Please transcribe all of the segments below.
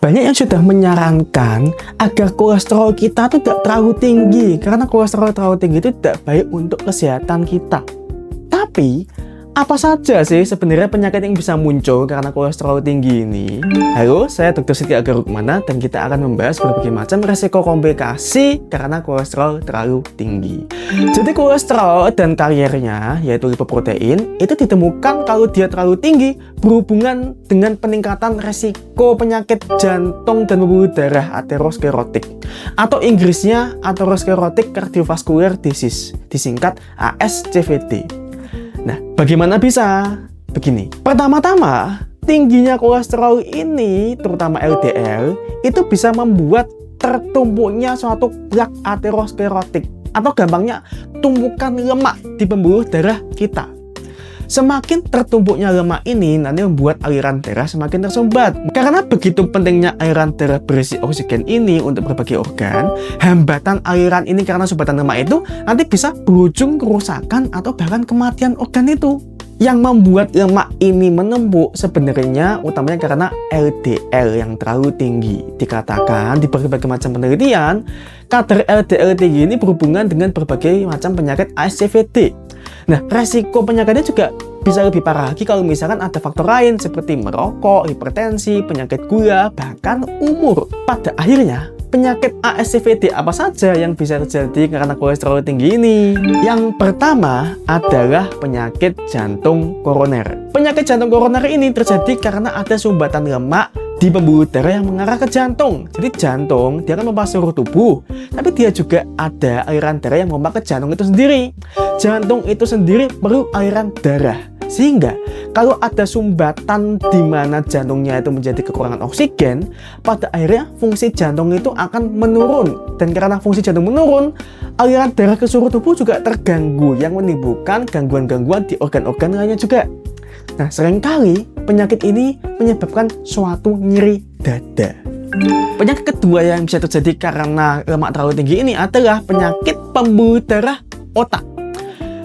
banyak yang sudah menyarankan agar kolesterol kita tuh tidak terlalu tinggi, karena kolesterol terlalu tinggi itu tidak baik untuk kesehatan kita. Tapi apa saja sih sebenarnya penyakit yang bisa muncul karena kolesterol tinggi ini? Halo, saya Dr. Siti Aga Rukmana dan kita akan membahas berbagai macam resiko komplikasi karena kolesterol terlalu tinggi. Jadi kolesterol dan kariernya, yaitu lipoprotein, itu ditemukan kalau dia terlalu tinggi berhubungan dengan peningkatan resiko penyakit jantung dan pembuluh darah aterosklerotik, atau Inggrisnya atherosclerotic cardiovascular disease, disingkat ASCVD. Nah, bagaimana bisa? Begini, pertama-tama, tingginya kolesterol ini, terutama LDL, itu bisa membuat tertumpuknya suatu plak aterosklerotik, atau gampangnya tumpukan lemak di pembuluh darah kita. Semakin tertumpuknya lemak ini nanti membuat aliran darah semakin tersumbat. Karena begitu pentingnya aliran darah berisi oksigen ini untuk berbagai organ, hambatan aliran ini karena sumbatan lemak itu nanti bisa berujung kerusakan atau bahkan kematian organ itu. Yang membuat lemak ini menumpuk sebenarnya utamanya karena LDL yang terlalu tinggi. Dikatakan di berbagai macam penelitian, kadar LDL tinggi ini berhubungan dengan berbagai macam penyakit ASCVD. Nah, resiko penyakitnya juga bisa lebih parah lagi kalau misalkan ada faktor lain seperti merokok, hipertensi, penyakit gula, bahkan umur. Pada akhirnya, penyakit ASCVD apa saja yang bisa terjadi karena kolesterol tinggi ini? Yang pertama adalah penyakit jantung koroner. Penyakit jantung koroner ini terjadi karena ada sumbatan lemak di pembuluh darah yang mengarah ke jantung. Jadi jantung dia akan memompa seluruh tubuh, tapi dia juga ada aliran darah yang memompa ke jantung itu sendiri. Jantung itu sendiri perlu aliran darah. Sehingga kalau ada sumbatan di mana jantungnya itu menjadi kekurangan oksigen, pada akhirnya fungsi jantung itu akan menurun. Dan karena fungsi jantung menurun, aliran darah ke seluruh tubuh juga terganggu, yang menimbulkan gangguan-gangguan di organ-organ lainnya juga. Nah, seringkali penyakit ini menyebabkan suatu nyeri dada. Penyakit kedua yang bisa terjadi karena lemak terlalu tinggi ini adalah penyakit pembuluh darah otak.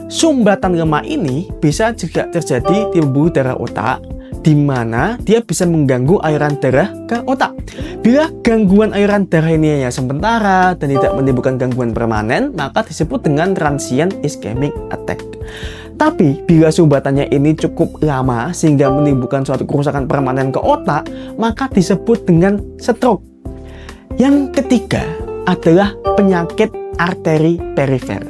Sumbatan lemak ini bisa juga terjadi di pembuluh darah otak, di mana dia bisa mengganggu aliran darah ke otak. Bila gangguan aliran darah ini hanya sementara dan tidak menimbulkan gangguan permanen, maka disebut dengan transient ischemic attack. Tapi bila sumbatannya ini cukup lama sehingga menimbulkan suatu kerusakan permanen ke otak, maka disebut dengan stroke. Yang ketiga adalah penyakit arteri perifer.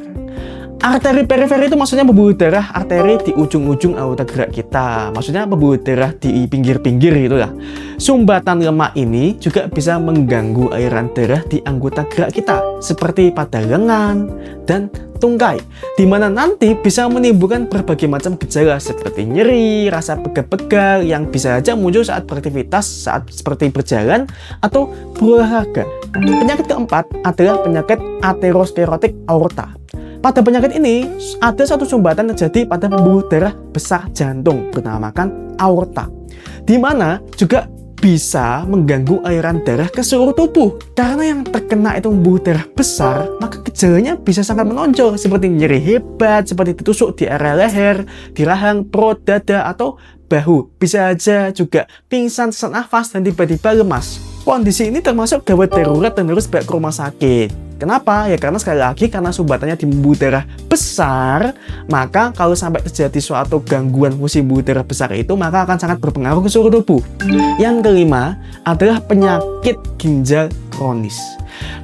Arteri perifer itu maksudnya pembuluh darah arteri di ujung-ujung aorta gerak kita. Maksudnya pembuluh darah di pinggir-pinggir gitu lah. Sumbatan lemak ini juga bisa mengganggu aliran darah di anggota gerak kita, seperti pada lengan dan tungkai, di mana nanti bisa menimbulkan berbagai macam gejala seperti nyeri, rasa pegal-pegal yang bisa saja muncul saat beraktivitas, saat seperti berjalan atau berolahraga. Penyakit keempat adalah penyakit aterosklerotik aorta. Pada penyakit ini, ada satu sumbatan terjadi pada pembuluh darah besar jantung, bernamakan aorta, di mana juga bisa mengganggu aliran darah ke seluruh tubuh. Karena yang terkena itu pembuluh darah besar, maka gejalanya bisa sangat menonjol, seperti nyeri hebat, seperti ditusuk di area leher, di rahang, perut, dada, atau bahu. Bisa aja juga pingsan, sesak nafas, dan tiba-tiba lemas. Kondisi ini termasuk gawat darurat dan harus bawa ke rumah sakit. Kenapa? Ya karena sekali lagi karena sumbatannya di pembuluh darah besar, maka kalau sampai terjadi suatu gangguan fungsi pembuluh darah besar itu, maka akan sangat berpengaruh ke seluruh tubuh. Yang kelima adalah penyakit ginjal kronis.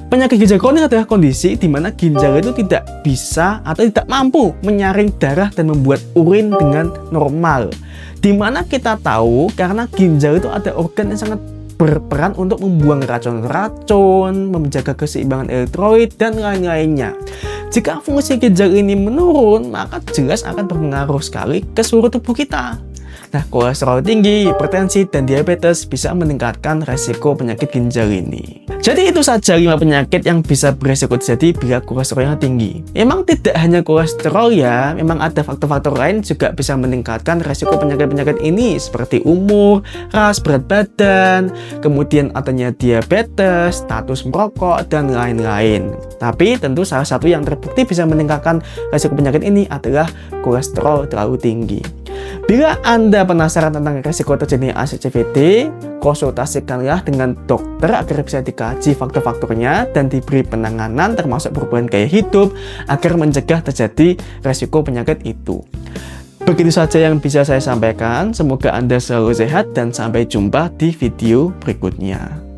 Penyakit ginjal kronis adalah kondisi di mana ginjal itu tidak bisa atau tidak mampu menyaring darah dan membuat urin dengan normal. Di mana kita tahu karena ginjal itu ada organ yang sangat berperan untuk membuang racun-racun, menjaga keseimbangan elektrolit, dan lain-lainnya. Jika fungsi ginjal ini menurun, maka jelas akan berpengaruh sekali ke seluruh tubuh kita. Nah, kolesterol tinggi, hipertensi, dan diabetes bisa meningkatkan resiko penyakit ginjal ini. Jadi itu saja 5 penyakit yang bisa beresiko terjadi bila kolesterolnya tinggi. Memang tidak hanya kolesterol ya, memang ada faktor-faktor lain juga bisa meningkatkan resiko penyakit-penyakit ini seperti umur, ras, berat badan, kemudian adanya diabetes, status merokok, dan lain-lain. Tapi tentu salah satu yang terbukti bisa meningkatkan resiko penyakit ini adalah kolesterol terlalu tinggi. Bila Anda penasaran tentang risiko terjadinya ACVT, konsultasikanlah dengan dokter agar bisa dikaji faktor-faktornya dan diberi penanganan termasuk perubahan gaya hidup agar mencegah terjadi risiko penyakit itu. Begitu saja yang bisa saya sampaikan. Semoga Anda selalu sehat dan sampai jumpa di video berikutnya.